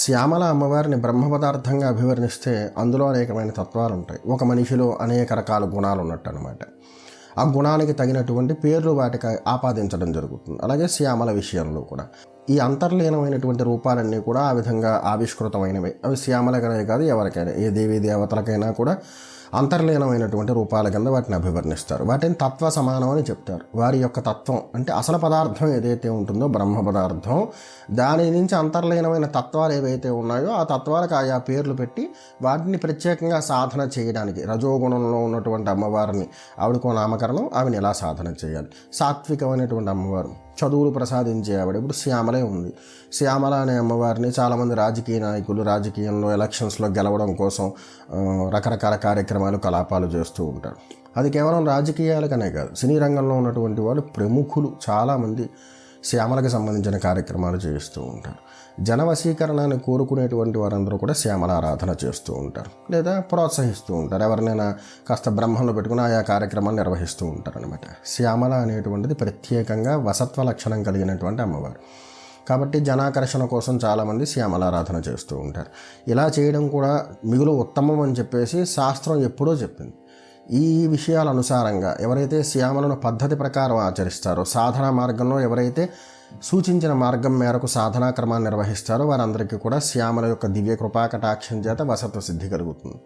శ్యామల అమ్మవారిని బ్రహ్మ పదార్థంగా అభివర్ణిస్తే అందులో అనేకమైన తత్వాలు ఉంటాయి. ఒక మనిషిలో అనేక రకాల గుణాలు ఉన్నట్టు అనమాట. ఆ గుణానికి తగినటువంటి పేర్లు వాటికి ఆపాదించడం జరుగుతుంది. అలాగే శ్యామల విషయంలో కూడా ఈ అంతర్లీనమైనటువంటి రూపాలన్నీ కూడా ఆ విధంగా ఆవిష్కృతమైనవి. అవి శ్యామలకనే కాదు, ఎవరికైనా ఏ దేవీ దేవతలకైనా కూడా అంతర్లీనమైనటువంటి రూపాల కింద వాటిని అభివర్ణిస్తారు. వాటిని తత్వ సమానం అని చెప్తారు. వారి యొక్క తత్వం అంటే అసలు పదార్థం ఏదైతే ఉంటుందో బ్రహ్మ పదార్థం, దాని నుంచి అంతర్లీనమైన తత్వాలు ఏవైతే ఉన్నాయో ఆ తత్వాలకు ఆయా పేర్లు పెట్టి వాటిని ప్రత్యేకంగా సాధన చేయడానికి, రజోగుణంలో ఉన్నటువంటి అమ్మవారిని ఆవిడకో నామకరణం, ఆమెను ఎలా సాధన చేయాలి. సాత్వికమైనటువంటి అమ్మవారు, చదువులు ప్రసాదించే ఆవిడ. ఇప్పుడు శ్యామలే ఉంది. శ్యామల అనే అమ్మవారిని చాలామంది రాజకీయ నాయకులు రాజకీయంలో ఎలక్షన్స్లో గెలవడం కోసం రకరకాల కార్యక్రమాలు కలాపాలు చేస్తూ ఉంటారు. అది కేవలం రాజకీయాలకనే కాదు, సినీ రంగంలో ఉన్నటువంటి వాళ్ళు ప్రముఖులు చాలామంది శ్యామలకు సంబంధించిన కార్యక్రమాలు చేస్తూ ఉంటారు. జనవశీకరణాన్ని కోరుకునేటువంటి వారందరూ కూడా శ్యామల ఆరాధన చేస్తూ ఉంటారు, లేదా ప్రోత్సహిస్తూ ఉంటారు. ఎవరినైనా కాస్త బ్రహ్మంలో పెట్టుకుని ఆయా కార్యక్రమాలు నిర్వహిస్తూ ఉంటారు అనమాట. శ్యామల అనేటువంటిది ప్రత్యేకంగా వసత్వ లక్షణం కలిగినటువంటి అమ్మవారు. కాబట్టి జనాకర్షణ కోసం చాలామంది శ్యామలారాధన చేస్తూ ఉంటారు. ఇలా చేయడం కూడా మిగులు ఉత్తమం అని చెప్పేసి శాస్త్రం ఎప్పుడో చెప్పింది. ఈ విషయాల అనుసారంగా ఎవరైతే శ్యామలను పద్ధతి ప్రకారం ఆచరిస్తారో, సాధనా మార్గంలో ఎవరైతే సూచించిన మార్గం మేరకు సాధనా క్రమాన్ని నిర్వహిస్తారో వారందరికీ కూడా శ్యామల యొక్క దివ్య కృపాకటాక్షం చేత వసత్వ సిద్ధి కలుగుతుంది.